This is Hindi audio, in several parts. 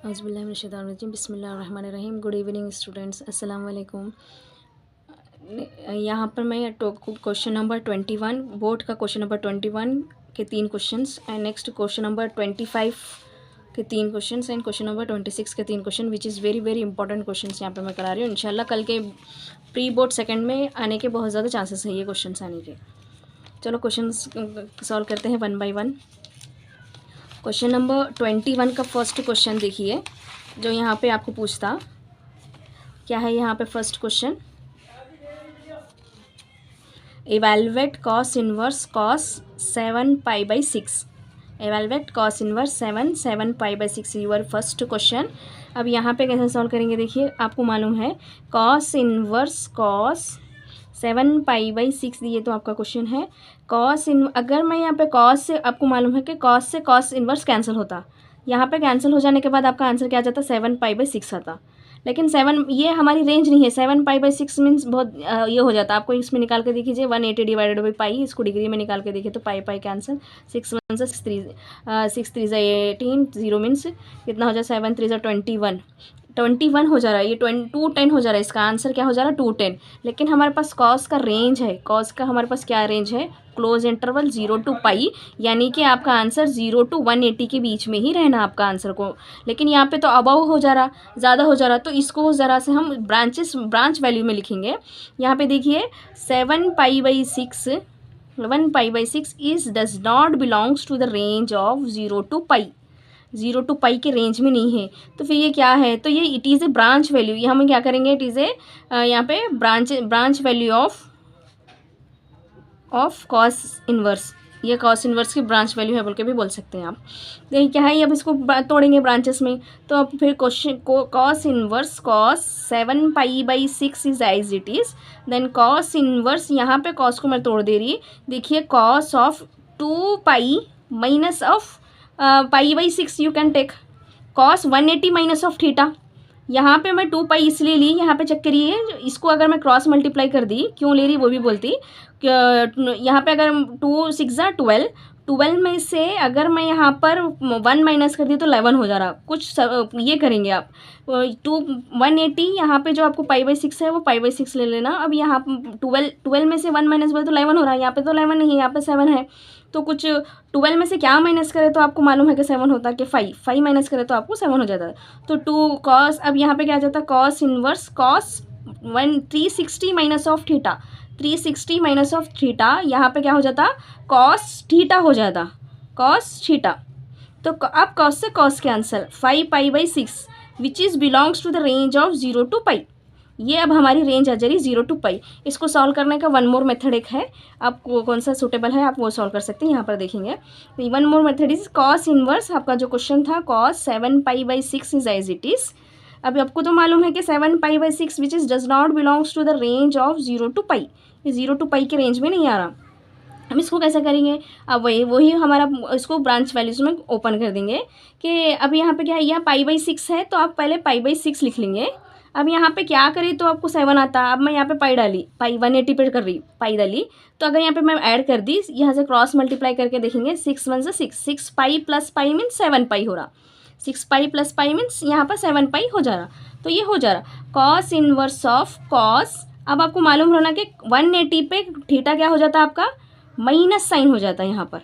औज़ुबिल्लाहिमिनश्शैतानिर्रजीम बिस्मिल्लाहिर्रहमानिर्रहीम। गुड इवनिंग स्टूडेंट्स, अस्सलाम वालेकुम। यहाँ पर मैं क्वेश्चन नंबर 21 बोर्ड का क्वेश्चन नंबर 21 के 3 questions and next question number 25 के 3 क्वेश्चंस एंड क्वेश्चन नंबर 26 के 3 question which is very very important questions यहाँ पे मैं करा रही हूँ। इंशाल्लाह कल के प्री बोर्ड सेकंड में आने के बहुत ज़्यादा चांसेस है ये क्वेश्चंस आने के। चलो क्वेश्चंस सॉल्व करते हैं one by one. Question number 21 का फर्स्ट क्वेश्चन देखिए, जो यहाँ पे आपको पूछता क्या है। यहाँ पे first question, evaluate cos inverse cos 7 pi by 6। Evaluate cos inverse 7 pi by 6 your first question. अब यहाँ पे कैसे सॉल्व करेंगे देखिए, आपको मालूम है cos inverse cos 7 pi by 6 ये तो आपका क्वेश्चन है। अगर मैं यहाँ पे कॉस से, आपको मालूम है कि कॉस से कॉस इनवर्स कैंसिल होता, यहाँ पे कैंसिल हो जाने के बाद आपका आंसर क्या आ जाता, 7 पाई बाई 6 आता। लेकिन 7 ये हमारी रेंज नहीं है, 7 पाई बाई 6 मीन्स बहुत ये हो जाता। आपको इसमें निकाल के देखिए 180 डिवाइडेड बाई पाई, इसको डिग्री में निकाल के देखिए तो पाई पाई कैंसिल, 6 1 से 6 3 18, 0 मीन्स कितना हो जाए, 7 3 21 हो जा रहा है। ये 210 हो जा रहा है। इसका आंसर क्या हो जा रहा है, 210। लेकिन हमारे पास कॉस का रेंज है, कॉस का हमारे पास क्या रेंज है, क्लोज इंटरवल 0 टू पाई, यानी कि आपका आंसर 0 टू 180 के बीच में ही रहना आपका आंसर को। लेकिन यहाँ पे तो अबव हो जा रहा, ज़्यादा हो जा रहा, तो इसको ज़रा से हम ब्रांच वैल्यू में लिखेंगे। यहाँ पे देखिए 7 pi by 6 1 pi by 6 is does not belongs to the range of 0 to pi, 0 to pi के रेंज में नहीं है। तो फिर ये क्या है, तो ये it is a branch value. ये हम क्या करेंगे, इट इज़ ए यहाँ पे branch value of cos inverse. ये कॉस इनवर्स की ब्रांच वैल्यू है बोल के भी बोल सकते हैं आप। तो ये क्या है, अब इसको तोड़ेंगे ब्रांचेस में। तो अब फिर क्वेश्चन को cos inverse cos 7 pi by 6 is as it is, then cos inverse, यहाँ पे कॉस को मैं तोड़ दे रही, देखिए cos of 2 pi minus of pi by 6 you can take cos 180 minus of theta. यहाँ पे मैं 2 पाई इसलिए ली, यहाँ पे चेक करिए, इसको अगर मैं क्रॉस मल्टीप्लाई कर दी, क्यों ले रही वो भी बोलती। यहाँ पे अगर 2 6 12, 12 में से अगर मैं यहाँ पर 1 माइनस कर दी तो 11 हो जा रहा। ये करेंगे आप 180, यहाँ पे जो आपको पाई बाई 6 है वो पाई बाई 6 ले लेना। अब यहाँ 12 में से 1 माइनस बोले तो 11 हो रहा है, यहाँ पे तो 11 नहीं है, यहाँ पे 7 है। तो कुछ 12 में से क्या माइनस करे तो आपको मालूम है कि 7 होता है, कि 5 माइनस करे तो आपको 7 हो जाता है। तो 2 कॉस, अब यहाँ पे क्या आ जाता है, cos inverse cos 360 minus of theta, 360 minus of theta, यहाँ पे क्या हो जाता, कॉस थीटा हो जाता, कॉस थीटा। तो अब कॉस से cos cancel, 5 pi by 6 which is belongs to the range of 0 to pi. ये अब हमारी रेंज आ जा रही 0 टू पाई। इसको सॉल्व करने का वन मोर मेथड एक है, आपको कौन सा सूटेबल है आप वो सॉल्व कर सकते हैं। यहाँ पर देखेंगे one more method is cos inverse. आपका जो क्वेश्चन था cos 7 pi by 6 is as it is. अब आपको तो मालूम है कि 7 pi by 6 which is does not belongs to the range of 0 to pi, ये 0 टू पाई के रेंज में नहीं आ रहा। हम इसको कैसे करेंगे, अब वही हमारा इसको ब्रांच वैल्यूज में ओपन कर देंगे कि अब यहाँ पे क्या है, यहाँ पाई बाई 6 है तो आप पहले पाई बाई 6 लिख लेंगे। अब यहाँ पे क्या करें तो आपको 7 आता है। अब मैं यहाँ पे पाई डाली, पाई 180 पे कर रही, पाई डाली, तो अगर यहाँ पे मैं ऐड कर दी, यहाँ से क्रॉस मल्टीप्लाई करके देखेंगे 6 1 से 6 पाई प्लस पाई मीन्स 7 पाई हो रहा, 6 पाई प्लस पाई मीन्स यहाँ पर 7 पाई हो जा रहा। तो ये हो जा रहा कॉस इनवर्स ऑफ कॉस। अब आपको मालूम होना कि 180 पे थीटा क्या हो जाता है आपका, माइनस साइन हो जाता है। यहाँ पर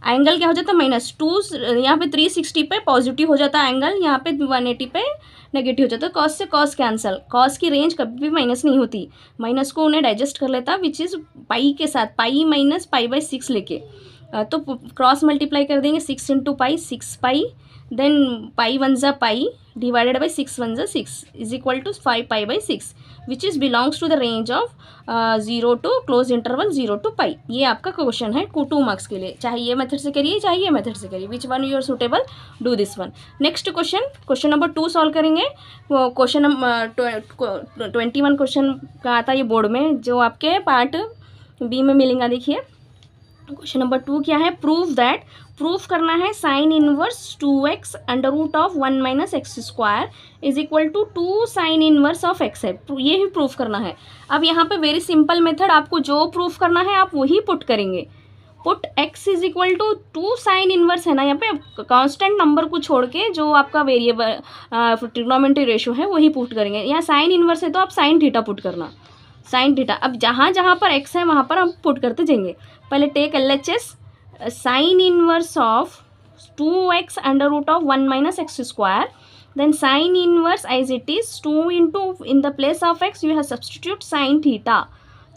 एंगल क्या हो जाता है, -2, यहाँ पे 360 पे पॉजिटिव हो जाता है एंगल, यहाँ पे 180 पे नेगेटिव हो जाता है। कॉस से कॉस कैंसल, कॉस की रेंज कभी भी माइनस नहीं होती, माइनस को उन्हें डाइजेस्ट कर लेता विच इज़ पाई के साथ, पाई माइनस पाई बाई 6 लेके। तो क्रॉस मल्टीप्लाई कर देंगे 6 इंटू पाई 6 पाई, देन पाई 1 जा पाई डिवाइडेड बाई 6 1 जा 6 is equal to 5 pi by 6 which is belongs to the range of 0 to close interval 0 to pi. ये आपका क्वेश्चन है 2 मार्क्स के लिए, चाहे ये मेथड से करिए चाहे ये मेथड से करिए, which one you are suitable do this one. Next question number 2 solve करेंगे। क्वेश्चन नंबर 21 क्वेश्चन का आता है ये बोर्ड में, जो आपके पार्ट बी में मिलेगा। देखिए क्वेश्चन नंबर 2 क्या है, प्रूव दैट, प्रूफ करना है sine inverse 2x under root of 1 minus x square is equal to 2 sine inverse of x है, ये ही प्रूफ करना है। अब यहाँ पे वेरी सिंपल मेथड, आपको जो प्रूफ करना है आप वही पुट करेंगे, put x is equal to 2 sine inverse है ना, यहाँ पे कांस्टेंट नंबर को छोड़ के जो आपका वेरिएबल ट्रिग्नोमेट्री रेशियो है वही पुट करेंगे। यहाँ साइन इनवर्स है तो आप साइन थीटा पुट करना, साइन थीटा। अब जहाँ जहाँ पर x है वहाँ पर हम पुट करते जाएंगे। पहले take LHS, sine inverse of 2x under root of 1 minus x square, then sin inverse as it is 2 into in the place of x you have substitute sin theta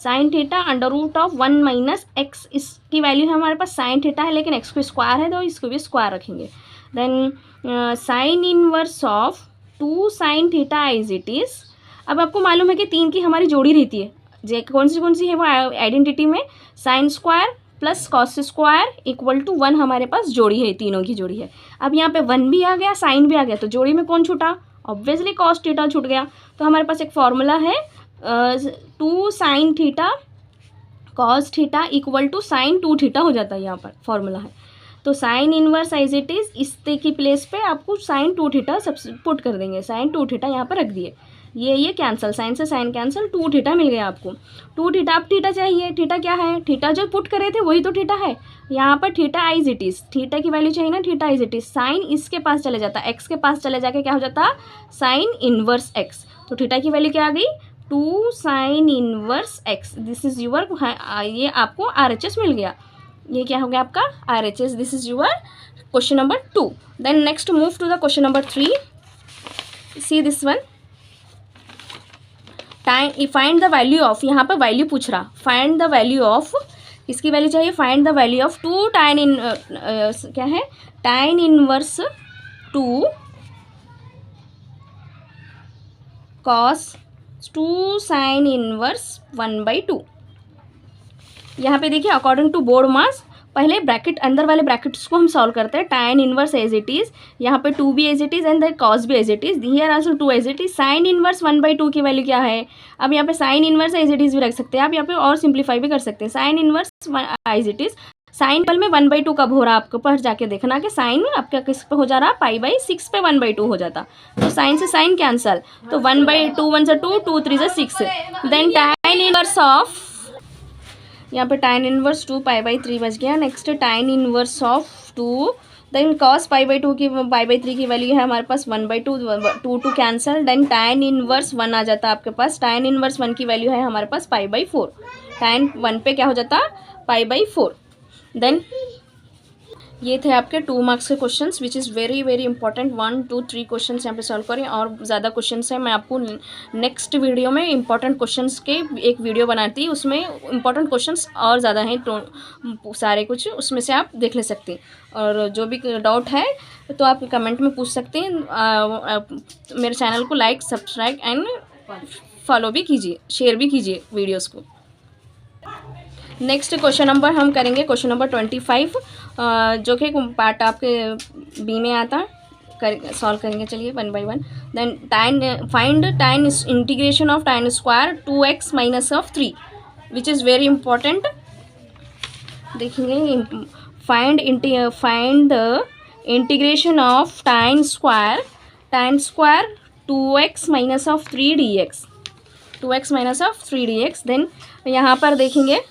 under root of 1 minus x, इसकी वैल्यू है हमारे पास sin थीटा है लेकिन x को स्क्वायर है तो इसको भी स्क्वायर रखेंगे। Then sine inverse of 2 sin theta as it is. अब आपको मालूम है कि 3 की हमारी जोड़ी रहती है, कौन सी है वो आइडेंटिटी में, sine square plus cos square equal to 1 हमारे पास जोड़ी है, तीनों की जोड़ी है। अब यहाँ पे 1 भी आ गया, साइन भी आ गया, तो जोड़ी में कौन छूटा, ऑब्वियसली कॉस थीटा छूट गया। तो हमारे पास एक फॉर्मूला है 2 sine theta cos theta equal to sine 2 theta हो जाता है, यहाँ पर फॉर्मूला है। तो sine inverse as it is, इस की प्लेस पे आपको साइन 2 थीटा सब्स्टिट्यूट कर देंगे, साइन 2 थीटा यहाँ पर रख दिए, ये कैंसिल, साइन से साइन कैंसिल, 2 थीटा मिल गया आपको, 2 थीटा। अब थीटा चाहिए, थीटा क्या है, थीटा जो पुट करे थे वही तो थीटा है, यहाँ पर theta as it is, theta की वैल्यू चाहिए ना, theta as it is, sine इसके पास चले जाता, एक्स के पास चले जाके क्या हो जाता, साइन इनवर्स एक्स। तो थीटा की वैल्यू क्या आ गई, 2 sine inverse x, this is your, ये आपको RHS मिल गया, ये क्या हो गया आपका RHS, this is your question number 2। Then next move to the question number 3, see this one, find the value of, यहाँ पर वैल्यू पूछ रहा, फाइंड द वैल्यू ऑफ, इसकी वैल्यू चाहिए, find the value of 2 tan इन क्या है, tan inverse 2 cos 2 sine inverse 1/2। यहाँ पे देखिए अकॉर्डिंग टू बोर्ड मास, पहले ब्रैकेट अंदर वाले ब्रैकेट्स को हम सॉल्व करते हैं, tan inverse as it is, यहाँ पे 2 भी as it is and then cos भी as it is, here also 2 as it is, sine inverse 1/2 की वैल्यू क्या है, अब यहाँ पे sine inverse as it is भी रख सकते हैं आप, यहाँ पे और सिंप्लीफाई भी कर सकते हैं, sine inverse as it is, sine पल में 1/2 कब हो रहा है आपको पास जाके देखना कि साइन आपका किस पे हो जा रहा, π/6 पे 1/2 हो जाता, तो साइन से साइन कैंसल, तो 1/2 1 से 2 2 3 से 6, देन tan इनवर्स ऑफ, यहाँ पे tan इनवर्स 2 π/3 बच गया। Next tan inverse of 2, then cos π/2 की π/3 की वैल्यू है हमारे पास 1/2, 2 कैंसल, देन tan इनवर्स 1 आ जाता है आपके पास, tan इनवर्स 1 की वैल्यू है हमारे पास π/4, tan 1 पे क्या हो जाता π/4। देन ये थे आपके 2 मार्क्स के questions which is very very important, 1 2 3 questions यहाँ पे सॉल्व करें, और ज़्यादा क्वेश्चंस हैं, मैं आपको नेक्स्ट वीडियो में इंपॉर्टेंट क्वेश्चंस के एक वीडियो बनाती हूँ, उसमें इंपॉर्टेंट क्वेश्चंस और ज़्यादा हैं, तो सारे कुछ उसमें से आप देख ले सकते हैं, और जो भी डाउट है तो आप कमेंट में पूछ सकते हैं। मेरे चैनल को लाइक सब्सक्राइब एंड फॉलो भी कीजिए, शेयर भी कीजिए वीडियोज़ को। नेक्स्ट क्वेश्चन नंबर हम करेंगे क्वेश्चन नंबर 25, जो कि पार्ट आपके बी में आता है, सॉल्व करेंगे, चलिए 1 by 1। Then find tan integration of tan square 2x minus of 3 which is very important, देखेंगे, find the integration of tan square 2x minus of 3 dx, 2x minus of 3 dx। Then यहाँ पर देखेंगे,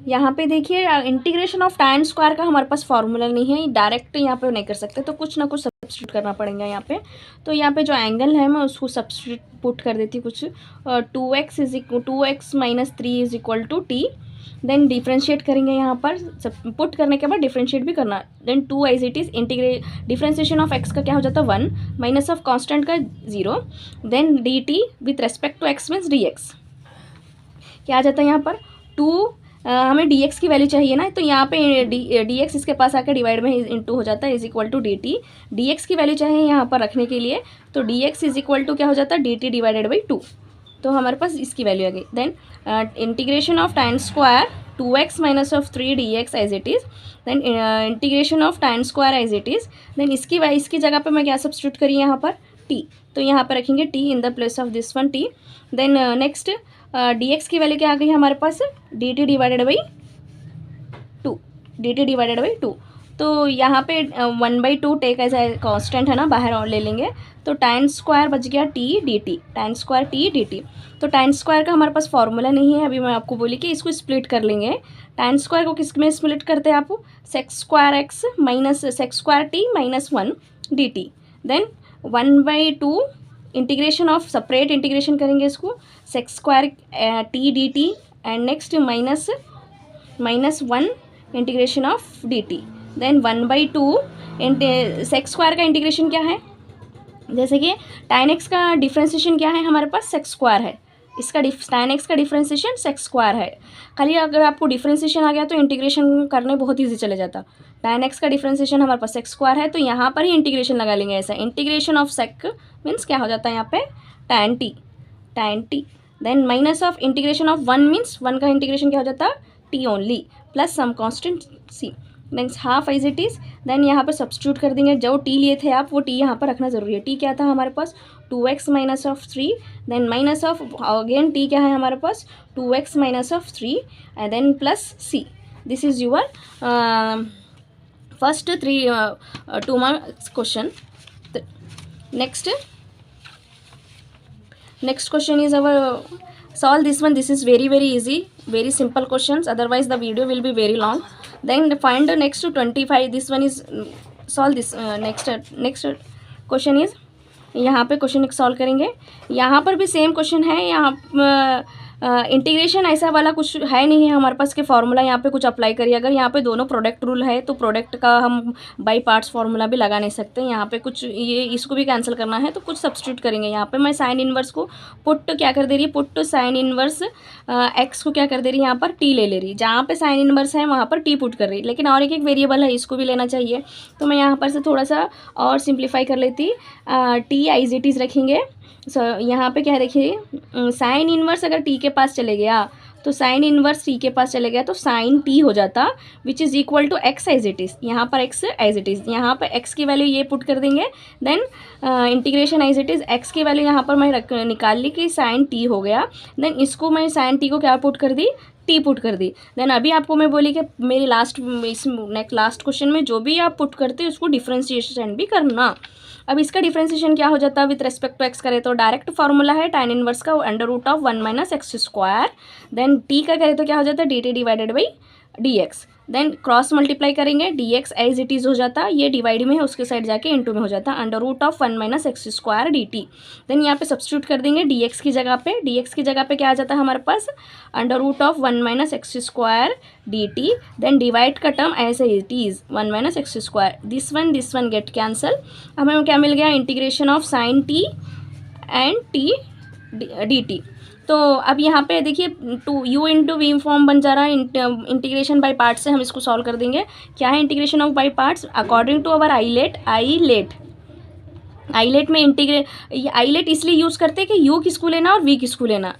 यहाँ पे देखिए इंटीग्रेशन ऑफ tan स्क्वायर का हमारे पास फॉर्मूला नहीं है, डायरेक्ट यहाँ पे नहीं कर सकते, तो कुछ ना कुछ सब्स्टिट्यूट करना पड़ेगा यहाँ पे। तो यहाँ पे जो एंगल है मैं उसको सब्स्टिट्यूट पुट कर देती कुछ, 2x minus 3 is equal to t, then differentiate करेंगे, यहाँ पर पुट करने के बाद डिफ्रेंशिएट भी करना, then 2 as it is, differentiation of x का क्या हो जाता है 1 माइनस ऑफ कॉन्स्टेंट का 0, then dt with respect to x means dx, क्या आ जाता है यहाँ पर 2, हमें dx की वैल्यू चाहिए ना, तो यहाँ पे dx इसके पास आकर डिवाइड में इंटू हो जाता है, is equal to dt, dx की वैल्यू चाहिए यहाँ पर रखने के लिए, तो dx इज इक्वल टू क्या हो जाता है dt डिवाइडेड बाई 2, तो हमारे पास इसकी वैल्यू आ गई। Then integration of tan square 2x minus of 3 dx as it is, then integration of tan square as it is, then इसकी जगह पे मैं क्या सब्स्टिट्यूट करी यहाँ पर t, तो यहाँ पर रखेंगे t in the place of this one t। Then next dx की वैल्यू क्या आ गई हमारे पास dt divided by 2, dt divided by 2, तो यहाँ पे 1/2 टेक एज ए कॉन्स्टेंट है ना, बाहर और ले लेंगे तो tan स्क्वायर बच गया T d T, tan square t d T. तो tan स्क्वायर का हमारे पास फॉर्मूला नहीं है, अभी मैं आपको बोली कि इसको स्प्लिट कर लेंगे। tan स्क्वायर को किस में स्प्लिट करते हैं आप, sec square x minus sec square t minus 1 d t. Then 1/2 integration of, separate integration करेंगे इसको, sec square t d t and next minus 1 integration of d t. Then 1/2 sec square का इंटीग्रेशन क्या है, जैसे कि tan x का डिफ्रेंसिएशन क्या है हमारे पास, सेक्स स्क्वायर है, इसका tan x का डिफ्रेंसिएशन सेक्स स्क्वायर है। खाली अगर आपको डिफ्रेंसिएशन आ गया तो इंटीग्रेशन करने बहुत ईजी चले जाता। tan x का डिफ्रेंसिएशन हमारे पास सेक्स स्क्वायर है, तो यहाँ पर ही इंटीग्रेशन लगा लेंगे। ऐसा इंटीग्रेशन ऑफ सेक मीन्स क्या हो जाता है यहाँ पे, tan t। Then minus of integration of 1 means 1 का इंटीग्रेशन क्या हो जाता है, t only, plus some constant c। Next half as it is. Then यहाँ पर सब्स्टिट्यूट कर देंगे, जो टी लिए थे आप वो टी यहाँ पर रखना ज़रूरी है। टी क्या था हमारे पास, 2x minus of 3, then minus of again t क्या है हमारे पास, 2x minus of 3 and then plus c। This is your first 2 marks question. next question is our solve this one. This is very easy, very simple questions, otherwise the video will be very long. Then find the next to 25. This one is solve this next question is, यहाँ पे क्वेश्चन एक सॉल्व करेंगे। यहाँ पर भी सेम क्वेश्चन है, यहाँ इंटीग्रेशन ऐसा वाला कुछ है नहीं है हमारे पास के फॉर्मूला यहाँ पे कुछ अप्लाई करिए। अगर यहाँ पे दोनों प्रोडक्ट रूल है तो प्रोडक्ट का हम बाई पार्ट्स फार्मूला भी लगा नहीं सकते। यहाँ पे कुछ ये इसको भी कैंसिल करना है तो कुछ सब्स्टिट्यूट करेंगे। यहाँ पे मैं साइन इन्वर्स को पुट क्या कर दे रही है, पुट साइन इन्वर्स एक्स को क्या कर दे रही है, यहाँ पर टी ले रही। जहाँ पे साइन इन्वर्स है वहाँ पर टी पुट कर रही, लेकिन और एक वेरिएबल है इसको भी लेना चाहिए। तो मैं यहाँ पर से थोड़ा सा और सिंप्लीफाई कर लेती, टी एज इट इज़ रखेंगे। यहाँ पे क्या रखिए, साइन इन्वर्स अगर टी के पास चले गया तो साइन इन्वर्स टी के पास चले गया तो साइन टी हो जाता, which is equal to x as it is. यहाँ पर एक्स एज इट इज़, यहाँ पर एक्स की वैल्यू ये पुट कर देंगे। Then integration as it is, x की वैल्यू यहाँ पर मैं निकाल ली कि साइन टी हो गया। देन इसको मैं साइन टी को क्या पुट कर दी, टी पुट कर दी। देन अभी आपको मैं बोली कि मेरी लास्ट क्वेश्चन में जो भी आप पुट करते उसको डिफ्रेंशिएशन भी करना। अब इसका डिफ्रेंशिएशन क्या हो जाता है विथ रेस्पेक्ट टू एक्स करें तो डायरेक्ट फार्मूला है tan इनवर्स का under root of 1 minus x square. Then t का करें तो क्या हो जाता है dt divided by dx। Then cross multiply करेंगे, dx एज इट इज़ हो जाता, ये डिवाइड में है उसके साइड जाके इनटू में हो जाता, under root of 1 minus x square dt। Then यहाँ पे सब्स्टिट्यूट कर देंगे dx की जगह पे क्या आ जाता है हमारे पास, under root of 1 minus x square dt। Then divide का टर्म ऐसे it is 1 minus x square, this one get cancel. हमें क्या मिल गया, integration of sine t and t dt। तो अब यहाँ पे देखिए u इंटू वी फॉर्म बन जा रहा है, इंटीग्रेशन बाय पार्ट से हम इसको सॉल्व कर देंगे। क्या है integration of by parts, according to our ILATE में आईलेट इसलिए यूज़ करते हैं कि u किसको लेना और v किसको लेना।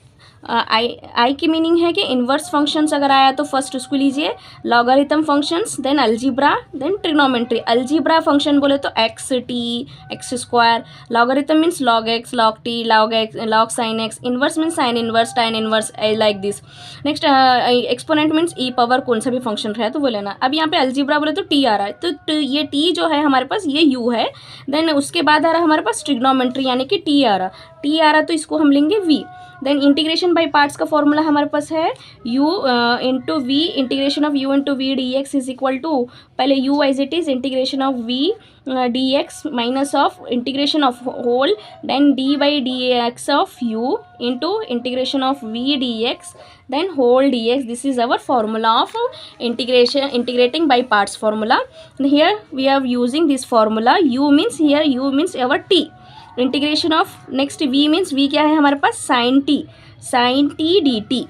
आई की मीनिंग है कि इन्वर्स फंक्शंस अगर आया तो फर्स्ट उसको लीजिए, logarithm functions, then algebra, then trigonometry. Algebra function बोले तो x t x square, logarithm means log x log t log sine x, inverse means sine inverse tan inverse like this. Next exponent means e power कौन सा भी फंक्शन रहा है तो वो लेना। अब यहाँ पे अलजीब्रा बोले तो टी आ रहा है, तो ये टी जो है हमारे पास ये यू है। देन उसके बाद आ रहा है हमारे पास ट्रिग्नोमेट्री यानी कि टी आ रहा तो इसको हम लेंगे v. Then integration by parts का फॉर्मूला हमारे पास है u into v, integration of u into v d x is equal to, पहले u as it is integration of v d x minus of integration of whole, then d by d x of u into integration of v d x then whole d x. This is our formula of integrating by parts formula. Here we are using this formula, u means our t, integration of next v means v क्या है हमारे पास, sine t d t,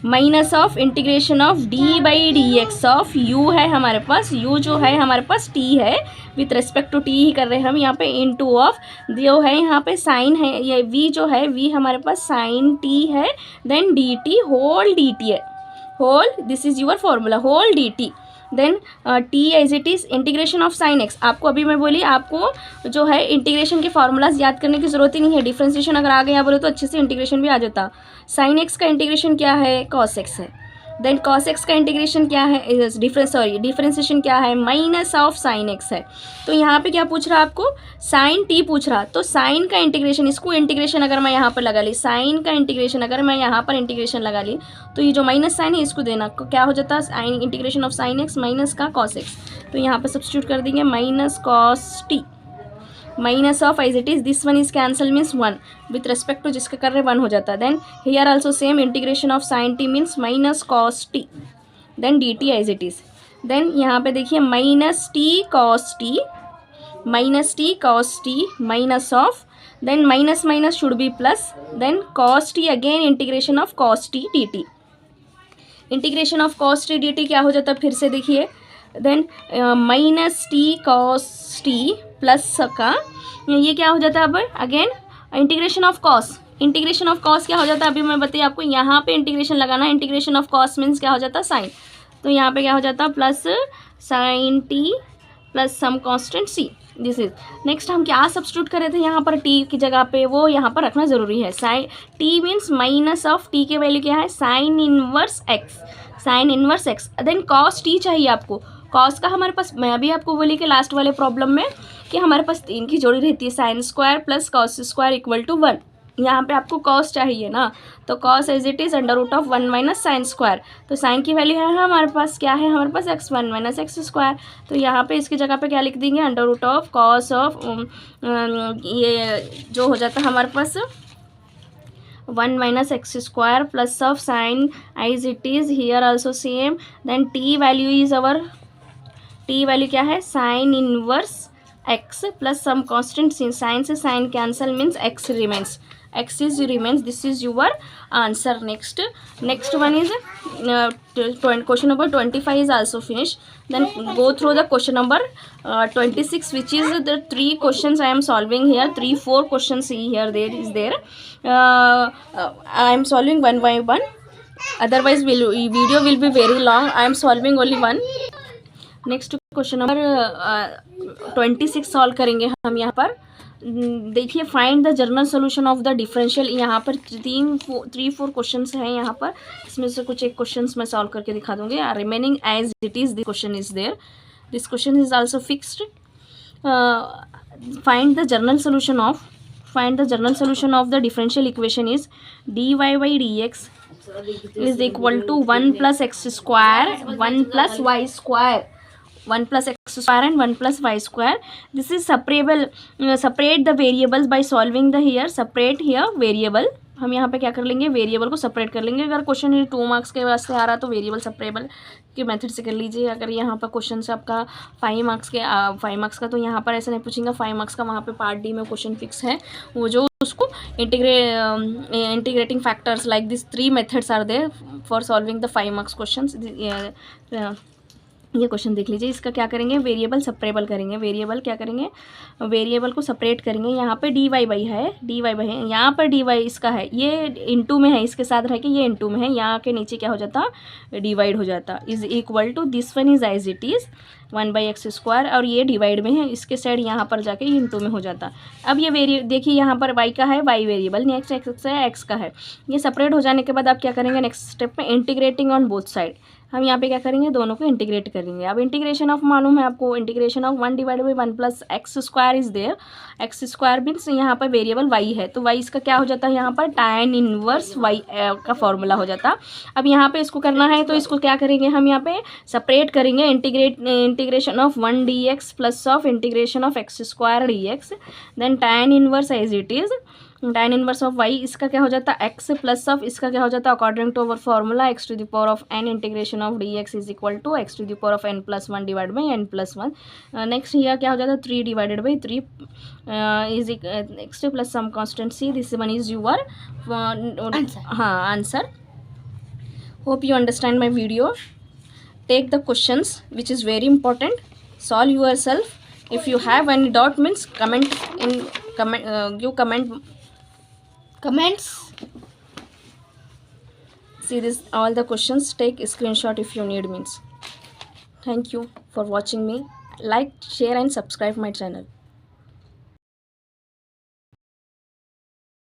minus of integration of d by d x of u है हमारे पास, u जो है हमारे पास t है, विथ रेस्पेक्ट टू t ही कर रहे हैं हम यहाँ पे, इनटू ऑफ जो है यहाँ पे साइन है, ये v जो है v हमारे पास साइन t है, देन dt होल dt है, whole, this is your formula whole dt। Then t as it is integration of sine x. आपको अभी मैं बोली आपको जो है इंटीग्रेशन के फार्मूलाज याद करने की ज़रूरत ही नहीं है, डिफ्रेंसिएशन अगर आ गया बोले तो अच्छे से इंटीग्रेशन भी आ जाता। साइन एक्स का इंटीग्रेशन क्या है, कॉस एक्स है, देन कॉस एक्स का इंटीग्रेशन क्या है, डिफरेंशिएशन क्या है, माइनस ऑफ साइन एक्स है। तो यहाँ पे क्या पूछ रहा आपको, साइन टी पूछ रहा, तो साइन का इंटीग्रेशन, इसको इंटीग्रेशन अगर मैं यहाँ पर लगा ली, साइन का इंटीग्रेशन अगर मैं यहाँ पर इंटीग्रेशन लगा ली, तो ये जो माइनस साइन है इसको देना, क्या हो जाता है, sine integration of sine x minus का कॉस एक्स। तो यहाँ पर सब्स्टिट्यूट कर देंगे minus cos t, minus of as it is this one is cancel means one, with respect to जिसका कर रहे वन हो जाता है। Then here also same integration of sine t means minus cos t, then d t as it is. Then यहाँ पे देखिए minus t cos t, minus t cos t minus of, then minus minus should be plus, then cos t again integration of cos t d t, integration of cos t d t क्या हो जाता है फिर से देखिए, then minus t cos t plus का ये क्या हो जाता है अब again integration of cos, integration of cos क्या हो जाता है अभी मैं बताइए आपको, यहाँ पे इंटीग्रेशन लगाना, इंटीग्रेशन ऑफ कॉस मीन्स क्या हो जाता है साइन, तो यहाँ पे क्या हो जाता है plus sine t plus some constant c, this is. Next हम क्या सब्स्टिट्यूट कर रहे थे यहाँ पर टी की जगह पे, वो यहाँ पर रखना जरूरी है, sine t means minus of t के वैल्यू क्या है, sine inverse x, sine inverse x, then cos t चाहिए आपको, कॉस का हमारे पास मैं अभी आपको बोली कि लास्ट वाले प्रॉब्लम में कि हमारे पास 3 की जोड़ी रहती है, sine square plus cos square equal to 1, यहाँ पे आपको कॉस चाहिए ना, तो cos as it is under root of 1 minus sine square, तो साइन की वैल्यू है हमारे पास क्या है, हमारे पास x1 माइनस एक्स स्क्वायर, तो यहाँ पे इसकी जगह पे क्या लिख देंगे under root of cos of ये जो हो जाता है हमारे पास 1 minus x square plus of sine as it is here also same, then t value is our, t value क्या है sine inverse x plus some constant, sine से sine cancel means x remains, x is remains, this is your answer. Next one is question number 25 is also finished. Then go through the question number 26, which is the 3 questions I am solving here, 3-4 questions here there is there, I am solving one by one, otherwise video will be very long, I am solving only one. Next question number 26 solve करेंगे हम यहाँ पर, देखिए find the general solution of the differential, यहाँ पर 3-4 क्वेश्चंस हैं यहाँ पर, इसमें से कुछ एक क्वेश्चंस मैं सॉल्व करके दिखा दूंगी, remaining as it is this question is there, this question is also fixed, find the general solution of the differential equation is dy by dx is equal to 1 plus x square 1 plus y square, 1 plus x square and 1 plus y square. This is separable, separate the variables by solving the here, separate here variable, हम यहाँ पे क्या कर लेंगे वेरिएबल को सेपरेट कर लेंगे, अगर क्वेश्चन 2 मार्क्स के वास्ते आ रहा तो वेरिएबल सेपरेबल के मेथड से कर लीजिए, अगर यहाँ पर क्वेश्चन से आपका 5 मार्क्स का तो यहाँ पर ऐसा नहीं पूछेंगे 5 मार्क्स का, वहाँ पे पार्ट डी में क्वेश्चन फिक्स है वो जो उसको integrating factors like this 3 methods are there for solving the 5 marks question. ये क्वेश्चन देख लीजिए, इसका क्या करेंगे वेरिएबल सेपरेबल करेंगे, वेरिएबल क्या करेंगे वेरिएबल को सेपरेट करेंगे, यहाँ पे dy बाई है, यहाँ पर dy इसका है, ये इनटू में है, इसके साथ रह के ये इनटू में है, यहाँ के नीचे क्या हो जाता डिवाइड हो जाता, is equal to this one is as it is 1 by x square, और ये डिवाइड में है, इसके साइड यहाँ पर जाके इनटू में हो जाता। अब ये देखिए यहाँ पर y का है, y वेरिएबल, नेक्स्ट एक्स है, x का है, ये सेपरेट हो जाने के बाद आप क्या करेंगे नेक्स्ट स्टेप में इंटीग्रेटिंग ऑन बोथ साइड, हम यहाँ पे क्या करेंगे दोनों को इंटीग्रेट करेंगे। अब इंटीग्रेशन ऑफ मालूम है आपको, integration of 1 divide by 1 plus x square is there, x square means यहाँ पर वेरिएबल y है, तो y इसका क्या हो जाता है यहाँ पर tan इनवर्स y का फॉर्मूला हो जाता। अब यहाँ पे इसको करना है तो इसको क्या करेंगे हम यहाँ पे सेपरेट करेंगे, integration of 1 dx plus of integration of x square dx, then tan inverse as it is tan inverse of y, इसका क्या हो जाता है x प्लस ऑफ इसका क्या हो जाता है according to our formula x to the power of n integration of dx is equal to x to the power of n plus 1 divide by n plus 1। Next यहाँ क्या हो जाता है 3 divided by 3 is next plus some constant c, this one is your हाँ answer. Hope you understand my video, take the questions which is very important, solve your self, if you have any doubt means give comments, see this all the questions, take a screenshot if you need means. Thank you for watching me, like, share and subscribe my channel.